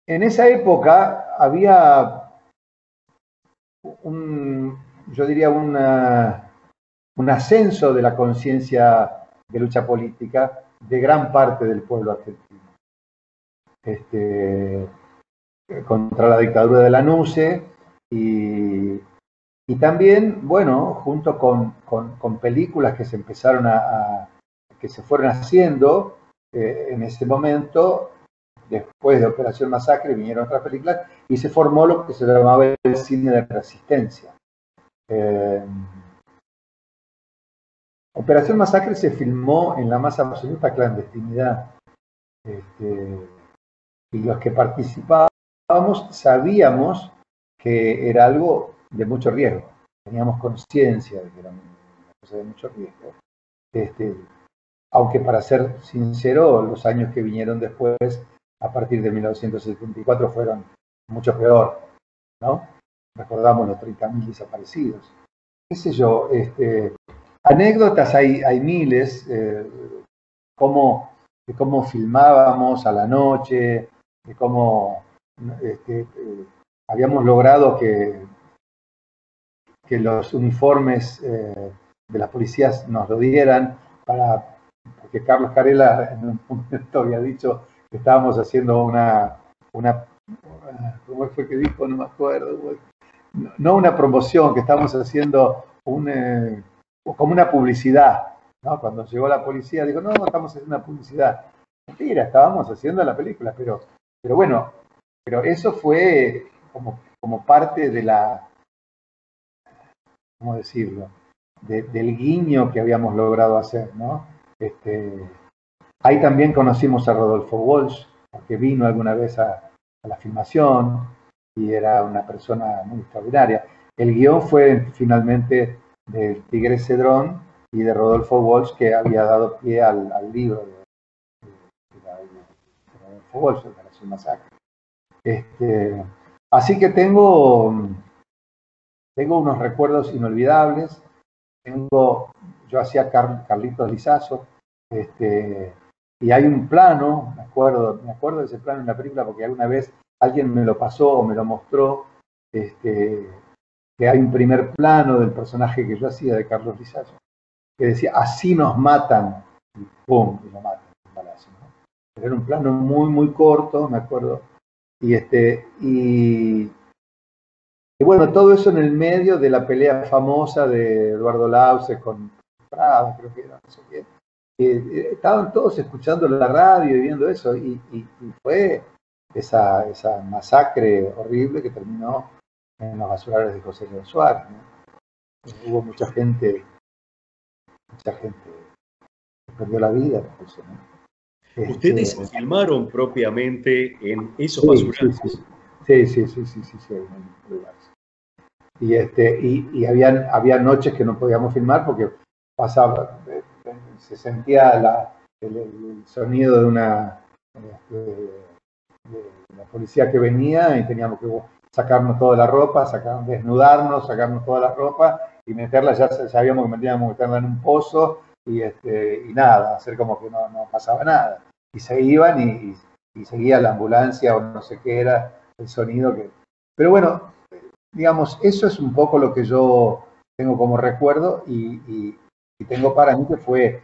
En esa época había yo diría un ascenso de la conciencia de lucha política de gran parte del pueblo argentino. Contra la dictadura de la NUCE y también, bueno, junto con películas que se empezaron que se fueron haciendo en ese momento, después de Operación Masacre vinieron otras películas y se formó lo que se llamaba el cine de resistencia. Operación Masacre se filmó en la más absoluta clandestinidad. Y los que participábamos sabíamos que era algo de mucho riesgo. Teníamos conciencia de que era una cosa de mucho riesgo. Aunque para ser sincero, los años que vinieron después, a partir de 1974, fueron mucho peor, ¿no? Recordamos los 30.000 desaparecidos. ¿Qué sé yo? Anécdotas hay miles, de cómo filmábamos a la noche, de cómo habíamos logrado que los uniformes de las policías nos lo dieran, porque Carlos Carela en un momento había dicho que estábamos haciendo ¿cómo fue que dijo? No me acuerdo. No una promoción, que estábamos haciendo como una publicidad, ¿no? Cuando llegó la policía, dijo, no, estamos haciendo una publicidad. Mentira, estábamos haciendo la película, pero bueno, pero eso fue como parte de ¿cómo decirlo? Del guiño que habíamos logrado hacer, ¿no? Ahí también conocimos a Rodolfo Walsh, porque vino alguna vez a la filmación y era una persona muy extraordinaria. El guión fue finalmente del Tigre Cedrón y de Rodolfo Walsh, que había dado pie al libro de Rodolfo Walsh, de Operación Masacre. Así que tengo unos recuerdos inolvidables. Yo hacía Carlitos Lizazo, y hay un plano, me acuerdo de ese plano en la película porque alguna vez alguien me lo pasó o me lo mostró, que hay un primer plano del personaje que yo hacía de Carlos Lizazo, que decía, así nos matan, y pum, y lo matan, un balazo, ¿no? Pero era un plano muy, muy corto, me acuerdo, y bueno, todo eso en el medio de la pelea famosa de Eduardo Lauce con Prada, creo que era, no sé qué. Estaban todos escuchando la radio y viendo eso, y fue esa masacre horrible que terminó en los basurales de José León Suárez, ¿no? Hubo mucha gente que perdió la vida por eso, ¿no?
¿Ustedes filmaron propiamente en esos basurales?
Sí, y había noches que no podíamos filmar porque pasaba, se sentía el sonido de la policía que venía y teníamos que sacarnos toda la ropa, desnudarnos, sacarnos toda la ropa y meterla, ya sabíamos que teníamos que meterla en un pozo y nada, hacer como que no pasaba nada. Y se iban y seguía la ambulancia o no sé qué era el sonido que... Pero bueno, digamos, eso es un poco lo que yo tengo como recuerdo y tengo para mí que fue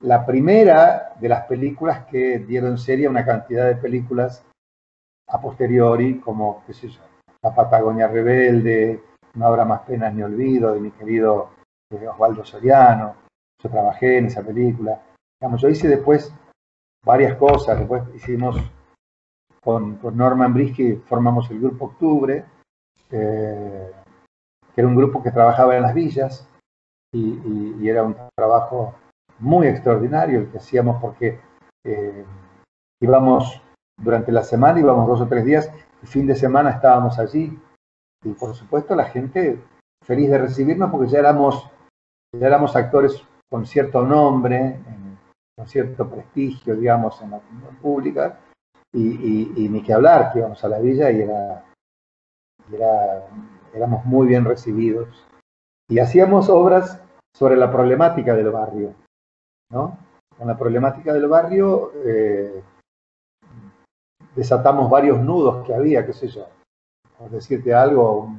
la primera de las películas que dieron serie a una cantidad de películas a posteriori, como, qué sé yo, La Patagonia Rebelde, No habrá más penas ni olvido, de mi querido Osvaldo Soriano. Yo trabajé en esa película. Digamos, yo hice después varias cosas. Después hicimos con Norman Brisky, formamos el Grupo Octubre, que era un grupo que trabajaba en las villas y era un trabajo muy extraordinario el que hacíamos porque íbamos durante la semana, íbamos 2 o 3 días, el fin de semana estábamos allí y por supuesto la gente feliz de recibirnos porque ya éramos actores con cierto nombre, con cierto prestigio, digamos, en la opinión pública, y ni que hablar, que íbamos a la villa y éramos muy bien recibidos. Y hacíamos obras sobre la problemática del barrio, ¿no? Con la problemática del barrio desatamos varios nudos que había, qué sé yo. Por decirte algo,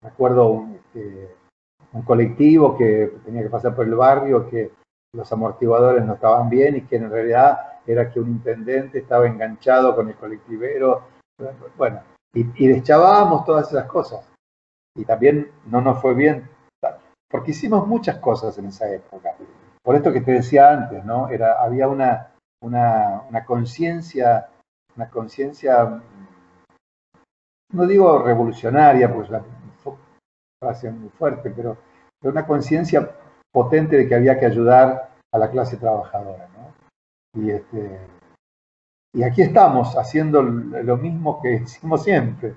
recuerdo un colectivo que tenía que pasar por el barrio, que los amortiguadores no estaban bien y que en realidad era que un intendente estaba enganchado con el colectivero. Bueno, y deschavábamos todas esas cosas. Y también no nos fue bien, porque hicimos muchas cosas en esa época. Por esto que te decía antes, ¿no? Había una conciencia, no digo revolucionaria, pues la frase muy fuerte, pero una conciencia potente de que había que ayudar a la clase trabajadora, ¿no? Y aquí estamos haciendo lo mismo que hicimos siempre.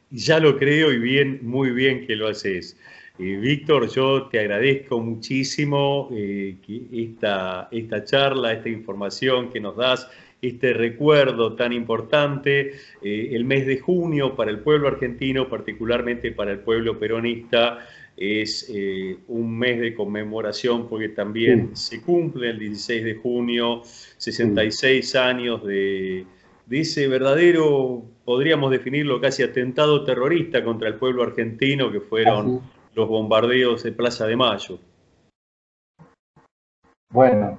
Ya lo creo y muy bien que lo haces. Víctor, yo te agradezco muchísimo esta charla, esta información que nos das, este recuerdo tan importante. El mes de junio para el pueblo argentino, particularmente para el pueblo peronista, es un mes de conmemoración porque también se cumple el 16 de junio 66 años de ese verdadero, podríamos definirlo casi atentado terrorista contra el pueblo argentino, que fueron los bombardeos de Plaza de Mayo.
Bueno,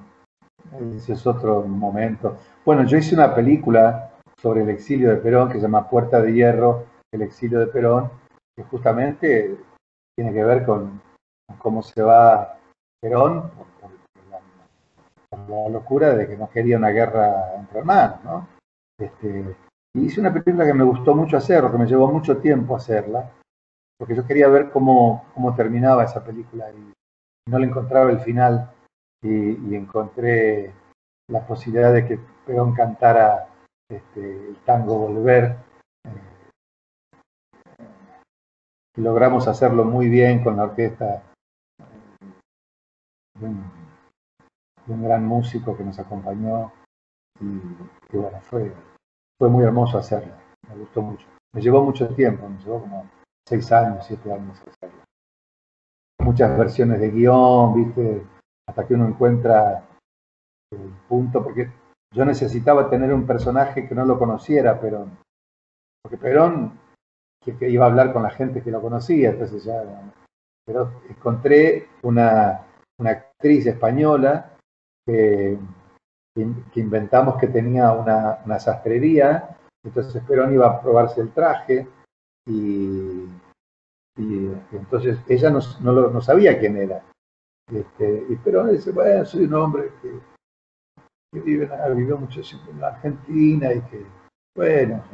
ese es otro momento. Bueno, yo hice una película sobre el exilio de Perón que se llama Puerta de Hierro, el exilio de Perón, que justamente tiene que ver con cómo se va Perón por la locura de que no quería una guerra entre hermanos, ¿no? Y hice una película que me gustó mucho hacer, que me llevó mucho tiempo hacerla, porque yo quería ver cómo terminaba esa película y no le encontraba el final y encontré la posibilidad de que Perón cantara el tango Volver. Y logramos hacerlo muy bien con la orquesta de un gran músico que nos acompañó y bueno, fue muy hermoso hacerlo, me gustó mucho. Me llevó mucho tiempo, me llevó como 6 años, 7 años hacerlo. Muchas versiones de guión, ¿viste? Hasta que uno encuentra el punto, porque yo necesitaba tener un personaje que no lo conociera, Perón. Porque Perón, que iba a hablar con la gente que lo conocía, entonces ya... Pero encontré una actriz española que inventamos que tenía una sastrería, entonces Perón iba a probarse el traje y entonces ella no sabía quién era. Y Perón dice, bueno, soy un hombre que vivió mucho tiempo en la Argentina y que, bueno,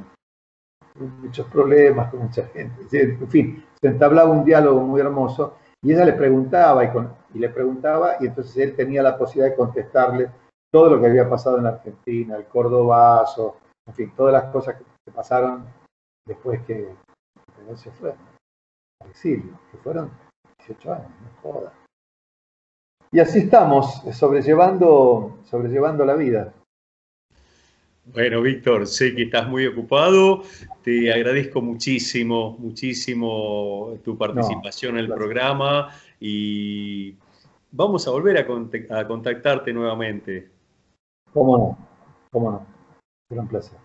tuvo muchos problemas con mucha gente. En fin, se entablaba un diálogo muy hermoso y ella le preguntaba y le preguntaba y entonces él tenía la posibilidad de contestarle todo lo que había pasado en la Argentina, el cordobazo, en fin, todas las cosas que pasaron después que Perón se fue al exilio, que fueron 18 años, no joda. Y así estamos, sobrellevando la vida.
Bueno, Víctor, sé que estás muy ocupado, te agradezco muchísimo tu participación en el programa y vamos a volver a contactarte nuevamente.
¿Cómo no? Será un placer.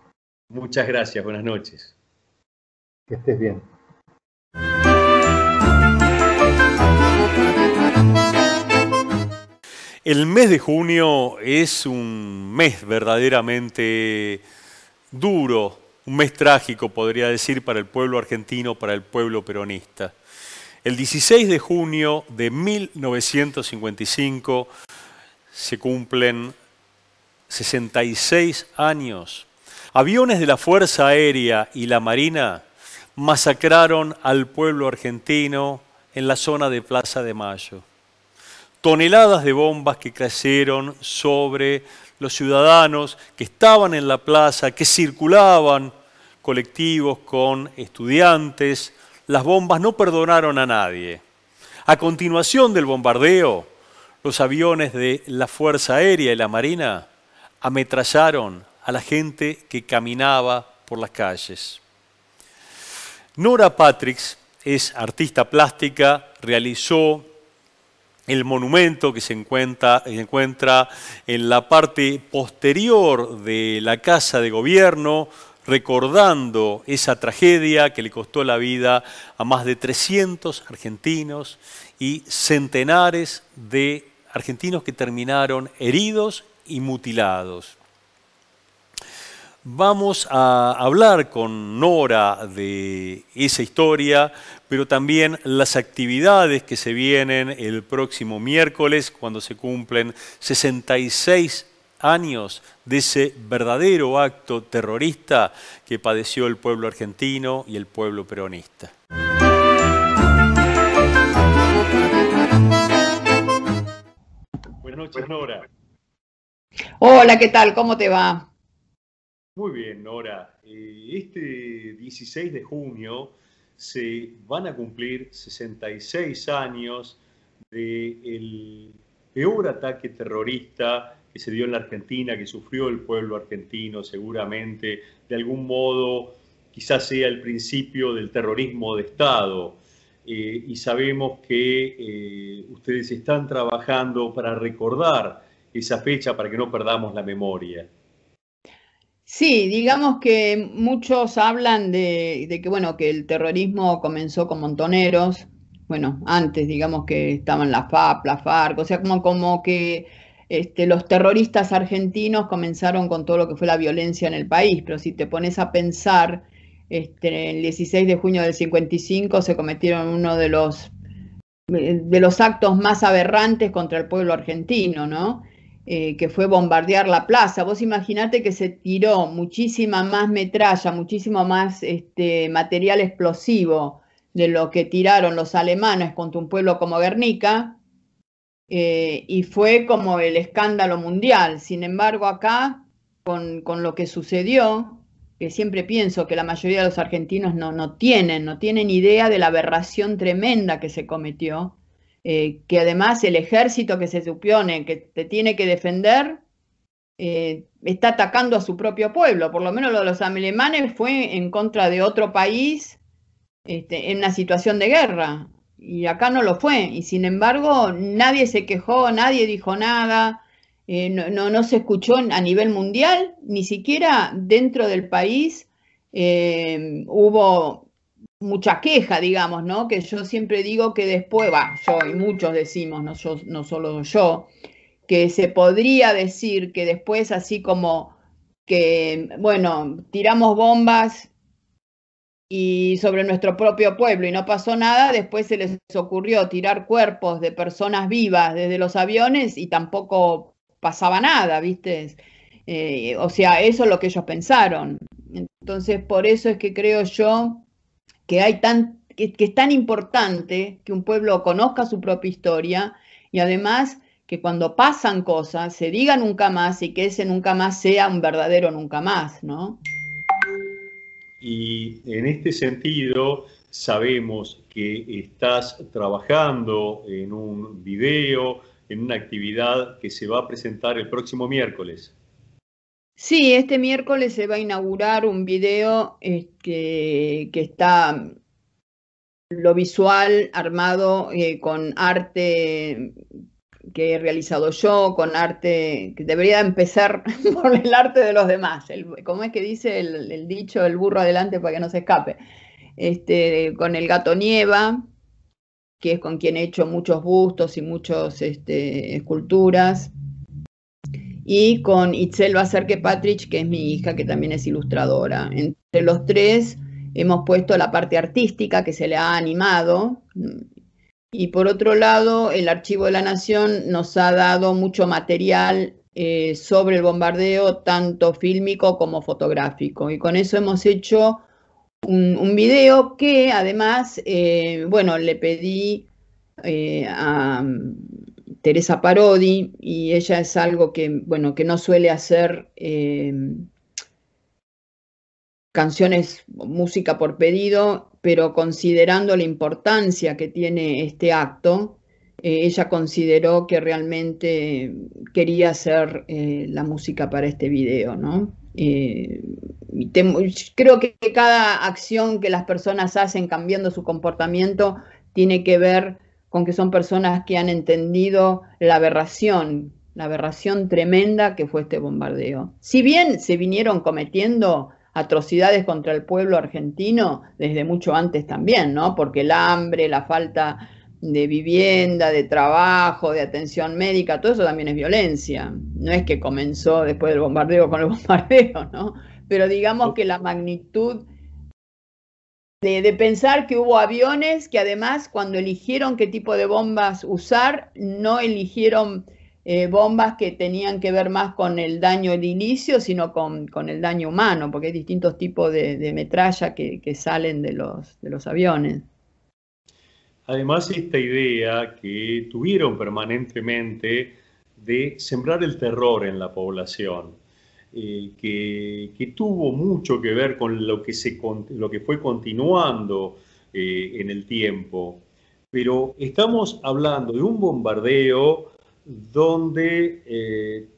Muchas gracias, buenas noches.
Que estés bien.
El mes de junio es un mes verdaderamente duro, un mes trágico, podría decir, para el pueblo argentino, para el pueblo peronista. El 16 de junio de 1955 se cumplen 66 años. Aviones de la Fuerza Aérea y la Marina masacraron al pueblo argentino en la zona de Plaza de Mayo. Toneladas de bombas que cayeron sobre los ciudadanos que estaban en la plaza, que circulaban colectivos con estudiantes, las bombas no perdonaron a nadie. A continuación del bombardeo, los aviones de la Fuerza Aérea y la Marina ametrallaron a la gente que caminaba por las calles. Nora Patrick es artista plástica, realizó el monumento que se encuentra en la parte posterior de la Casa de Gobierno, recordando esa tragedia que le costó la vida a más de 300 argentinos y centenares de argentinos que terminaron heridos y mutilados. Vamos a hablar con Nora de esa historia, pero también las actividades que se vienen el próximo miércoles, cuando se cumplen 66 años de ese verdadero acto terrorista que padeció el pueblo argentino y el pueblo peronista. Buenas noches, Nora.
Hola, ¿qué tal? ¿Cómo te va?
Muy bien, Nora. Este 16 de junio se van a cumplir 66 años del peor ataque terrorista que se dio en la Argentina, que sufrió el pueblo argentino seguramente. De algún modo, quizás sea el principio del terrorismo de Estado. Y sabemos que ustedes están trabajando para recordar esa fecha, para que no perdamos la memoria.
Sí, digamos que muchos hablan de que, bueno, que el terrorismo comenzó con montoneros. Bueno, antes digamos que estaban la FAP, la FARC, o sea, como que los terroristas argentinos comenzaron con todo lo que fue la violencia en el país, pero si te pones a pensar, el 16 de junio del 55 se cometieron uno de los actos más aberrantes contra el pueblo argentino, ¿no? Que fue bombardear la plaza. Vos imaginate que se tiró muchísima más metralla, muchísimo más material explosivo de lo que tiraron los alemanes contra un pueblo como Guernica, y fue como el escándalo mundial. Sin embargo, acá, con lo que sucedió, que siempre pienso que la mayoría de los argentinos no tienen idea de la aberración tremenda que se cometió, que además el ejército que se supone que te tiene que defender está atacando a su propio pueblo. Por lo menos lo de los alemanes fue en contra de otro país en una situación de guerra, y acá no lo fue, y sin embargo nadie se quejó, nadie dijo nada, no se escuchó a nivel mundial, ni siquiera dentro del país hubo mucha queja, digamos, ¿no? Que yo siempre digo que después, yo y muchos decimos, no solo yo, que se podría decir que después, así como que, bueno, tiramos bombas y sobre nuestro propio pueblo y no pasó nada, después se les ocurrió tirar cuerpos de personas vivas desde los aviones y tampoco pasaba nada, ¿viste? O sea, eso es lo que ellos pensaron. Entonces, por eso es que creo yo que es tan importante que un pueblo conozca su propia historia, y además que cuando pasan cosas se diga nunca más, y que ese nunca más sea un verdadero nunca más, ¿no?
Y en este sentido sabemos que estás trabajando en un video, en una actividad que se va a presentar el próximo miércoles.
Sí, este miércoles se va a inaugurar un video que está lo visual armado con arte que he realizado yo, con arte que debería empezar por el arte de los demás. ¿Cómo es que dice el dicho? El burro adelante para que no se escape. Con el gato Nieva, que es con quien he hecho muchos bustos y muchas esculturas. Y con Itzel Bazerque Patrick, que es mi hija, que también es ilustradora. Entre los tres hemos puesto la parte artística que se le ha animado. Y por otro lado, el Archivo de la Nación nos ha dado mucho material sobre el bombardeo, tanto fílmico como fotográfico. Y con eso hemos hecho un video que además, bueno, le pedí a Teresa Parodi, y ella es algo que, bueno, que no suele hacer canciones, música por pedido, pero considerando la importancia que tiene este acto, ella consideró que realmente quería hacer la música para este video, ¿no? Creo que cada acción que las personas hacen cambiando su comportamiento tiene que ver con que son personas que han entendido la aberración tremenda que fue este bombardeo. Si bien se vinieron cometiendo atrocidades contra el pueblo argentino desde mucho antes también, ¿no? Porque el hambre, la falta de vivienda, de trabajo, de atención médica, todo eso también es violencia. No es que comenzó después del bombardeo con el bombardeo, ¿no? Pero digamos que la magnitud de pensar que hubo aviones que además cuando eligieron qué tipo de bombas usar, no eligieron bombas que tenían que ver más con el daño edilicio, sino con el daño humano, porque hay distintos tipos de metralla que salen de los aviones.
Además, esta idea que tuvieron permanentemente de sembrar el terror en la población, que tuvo mucho que ver con lo que fue continuando en el tiempo. Pero estamos hablando de un bombardeo donde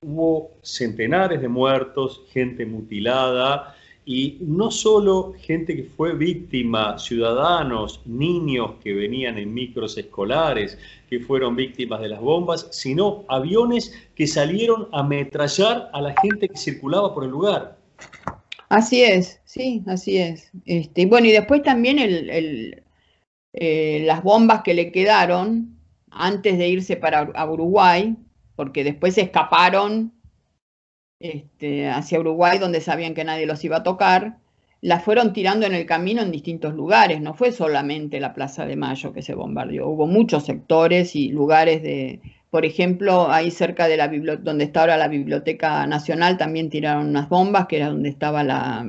hubo centenares de muertos, gente mutilada, y no solo gente que fue víctima, ciudadanos, niños que venían en micros escolares, que fueron víctimas de las bombas, sino aviones que salieron a ametrallar a la gente que circulaba por el lugar.
Así es, sí, así es. Bueno, y después también las bombas que le quedaron antes de irse a Uruguay, porque después se escaparon hacia Uruguay, donde sabían que nadie los iba a tocar, las fueron tirando en el camino en distintos lugares. No fue solamente la Plaza de Mayo que se bombardeó, hubo muchos sectores y lugares por ejemplo, ahí cerca de donde está ahora la Biblioteca Nacional, también tiraron unas bombas, que era donde estaba la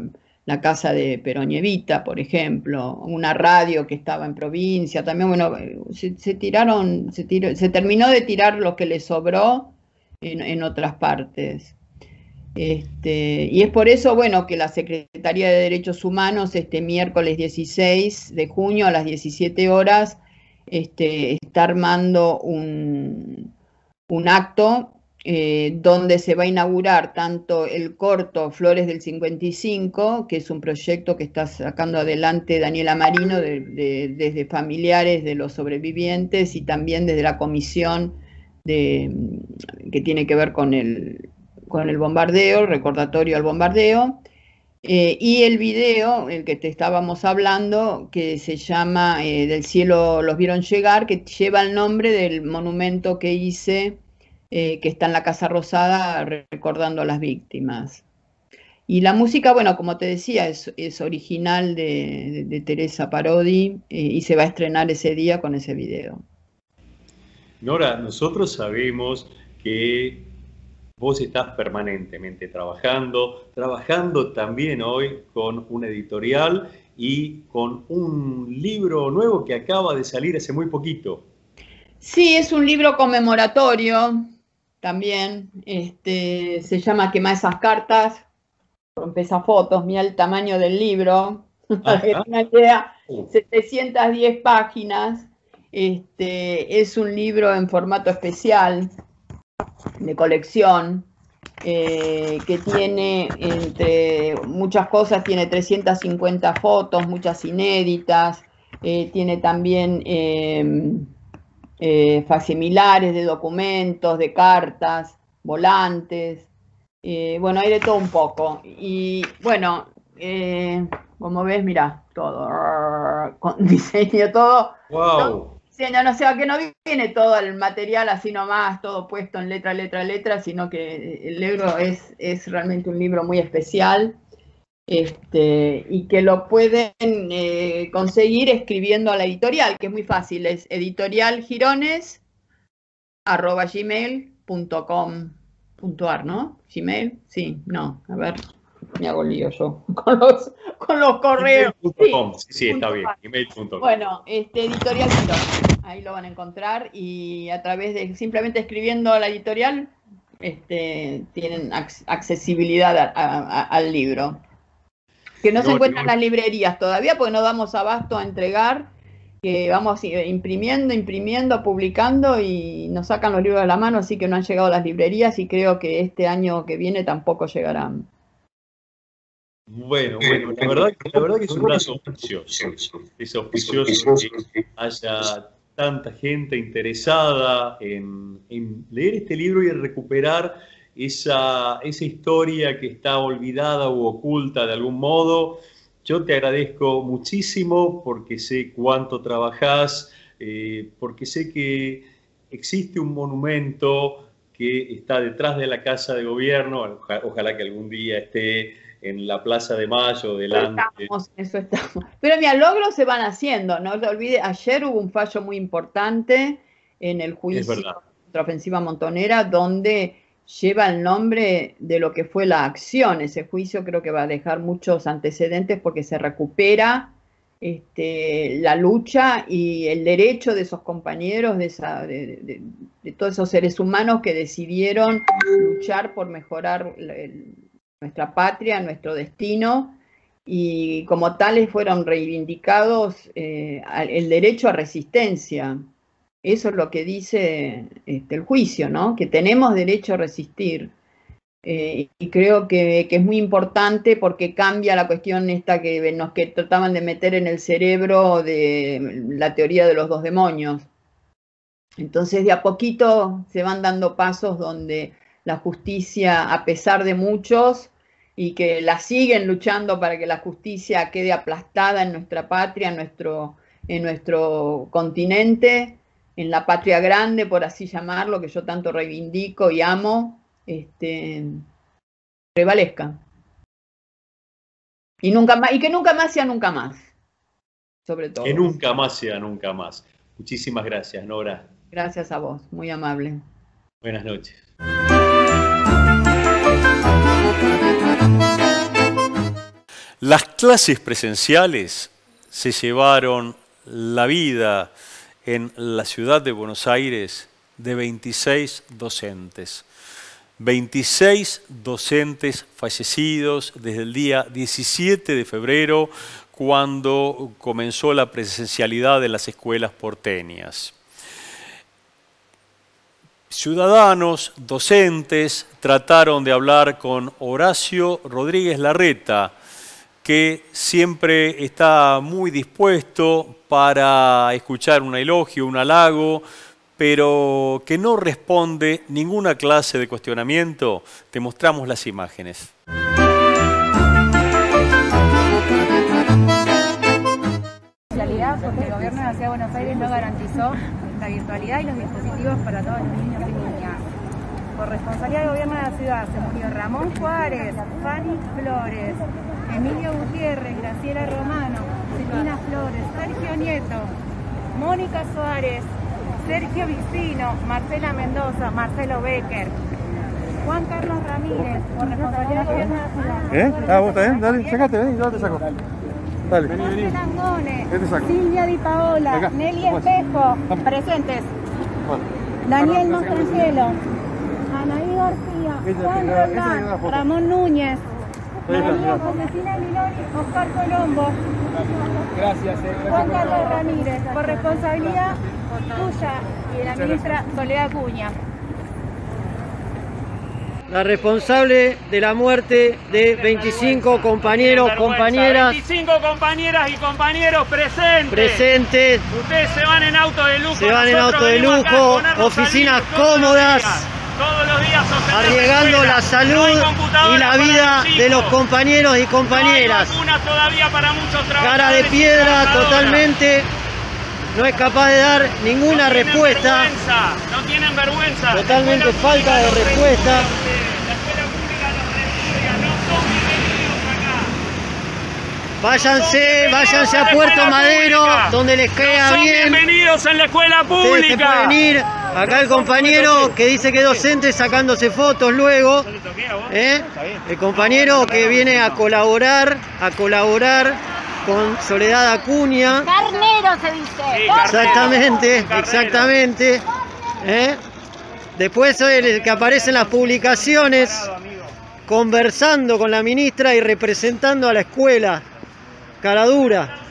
casa de Perón y Evita, por ejemplo, una radio que estaba en provincia, también, bueno, se terminó de tirar lo que le sobró en otras partes. Y es por eso, bueno, que la Secretaría de Derechos Humanos este miércoles 16 de junio a las 17 horas está armando un acto donde se va a inaugurar tanto el corto Flores del 55, que es un proyecto que está sacando adelante Daniela Marino desde familiares de los sobrevivientes y también desde la comisión que tiene que ver con el bombardeo, el recordatorio al bombardeo, y el video, el que te estábamos hablando, que se llama Del cielo los vieron llegar, que lleva el nombre del monumento que hice, que está en la Casa Rosada, recordando a las víctimas. Y la música, bueno, como te decía, es original de Teresa Parodi, y se va a estrenar ese día con ese video.
Nora, nosotros sabemos que vos estás permanentemente trabajando también hoy con una editorial y con un libro nuevo que acaba de salir hace muy poquito.
Sí, es un libro conmemoratorio también. Se llama Quemá esas cartas, rompe esas fotos, mira el tamaño del libro, para que tengan una idea, 710 páginas. Es un libro en formato especial, de colección, que tiene, entre muchas cosas, tiene 350 fotos, muchas inéditas, tiene también facsimilares de documentos, de cartas, volantes, bueno, hay de todo un poco. Y bueno, como ves, mirá, todo, con diseño, todo.
¡Wow!
No, o sea, que no viene todo el material así nomás, todo puesto en letra, sino que el libro es realmente un libro muy especial, y que lo pueden conseguir escribiendo a la editorial, que es muy fácil, es editorialgirones@gmail.com.ar, ¿no? ¿Gmail? Sí, no, a ver, me hago lío yo con los correos.
Email.com, sí, está bien, email.com.
Bueno, Editorial Girones, ahí lo van a encontrar, y a través de simplemente escribiendo a la editorial tienen accesibilidad al libro. Que no se encuentran las librerías todavía porque no damos abasto a entregar, que vamos imprimiendo, publicando y nos sacan los libros de la mano, así que no han llegado las librerías y creo que este año que viene tampoco llegarán.
Bueno, la verdad que es un gran auspicioso. Es auspicioso que haya tanta gente interesada en leer este libro y en recuperar esa historia que está olvidada u oculta de algún modo. Yo te agradezco muchísimo porque sé cuánto trabajás, porque sé que existe un monumento que está detrás de la Casa de Gobierno, ojalá que algún día esté en la Plaza de Mayo, delante.
Eso estamos. Pero mira, logros se van haciendo, no te olvides, ayer hubo un fallo muy importante en el juicio contra Ofensiva Montonera, donde lleva el nombre de lo que fue la acción. Ese juicio creo que va a dejar muchos antecedentes porque se recupera la lucha y el derecho de esos compañeros, de todos esos seres humanos que decidieron luchar por mejorar nuestra patria, nuestro destino, y como tales fueron reivindicados el derecho a resistencia. Eso es lo que dice el juicio, ¿no? Que tenemos derecho a resistir. Y creo que es muy importante porque cambia la cuestión esta que trataban de meter en el cerebro de la teoría de los dos demonios. Entonces, de a poquito se van dando pasos donde la justicia, a pesar de muchos, y que la siguen luchando para que la justicia quede aplastada en nuestra patria, en nuestro continente, en la patria grande, por así llamarlo, que yo tanto reivindico y amo, prevalezca. Y que nunca más sea nunca más, sobre todo.
Que nunca más sea nunca más. Muchísimas gracias, Nora.
Gracias a vos, muy amable.
Buenas noches. Las clases presenciales se llevaron la vida en la ciudad de Buenos Aires de 26 docentes. 26 docentes fallecidos desde el día 17 de febrero, cuando comenzó la presencialidad de las escuelas porteñas. Ciudadanos, docentes, trataron de hablar con Horacio Rodríguez Larreta, que siempre está muy dispuesto para escuchar un elogio, un halago, pero que no responde ninguna clase de cuestionamiento. Te mostramos las imágenes.
Porque el gobierno de la Ciudad de Buenos Aires no garantizó la virtualidad y los dispositivos para todos los niños y niñas. Por responsabilidad del gobierno de la ciudad se murió Ramón Juárez, Fanny Flores, Emilio Gutiérrez, Graciela Romano, Silvina Flores, Sergio Nieto, Mónica Suárez, Sergio Vicino, Marcela Mendoza, Marcelo Becker, Juan Carlos Ramírez, por responsabilidad del gobierno de la ciudad.
¿Vos también? Dale, sacate, vení, yo te saco. Dale.
José Langone, Silvia Di Paola, acá. Nelly Espejo, presentes. Bueno. Daniel Mastrangelo, Anaí García, Juan Roldán, Ramón Núñez, María Josefina Milori, Oscar Colombo.
Gracias.
Juan Carlos Ramírez, por responsabilidad tuya y de la ministra Soledad Acuña.
La responsable de la muerte de 25 compañeros, compañeras.
25 compañeras y compañeros presentes.
Presentes.
Ustedes se van en auto de lujo.
Se van en auto de lujo, oficinas cómodas.
Todos los días
arriesgando la salud y la vida de los compañeros y compañeras.
Para muchos
cara de piedra totalmente. No es capaz de dar ninguna respuesta.
No tienen vergüenza.
Totalmente falta de respuesta. Váyanse a Puerto Madero, donde les queda bien.
Bienvenidos en la escuela pública.
Ustedes se pueden ir. Acá el compañero que dice que es docente sacándose fotos luego. El compañero que viene a colaborar con Soledad Acuña.
Carnero se dice.
Exactamente. Después el que aparece en las publicaciones, conversando con la ministra y representando a la escuela. Cara dura.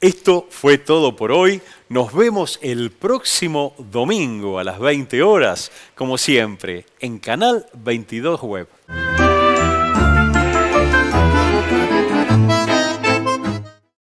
Esto fue todo por hoy. Nos vemos el próximo domingo a las 20 horas, como siempre, en Canal 22 Web.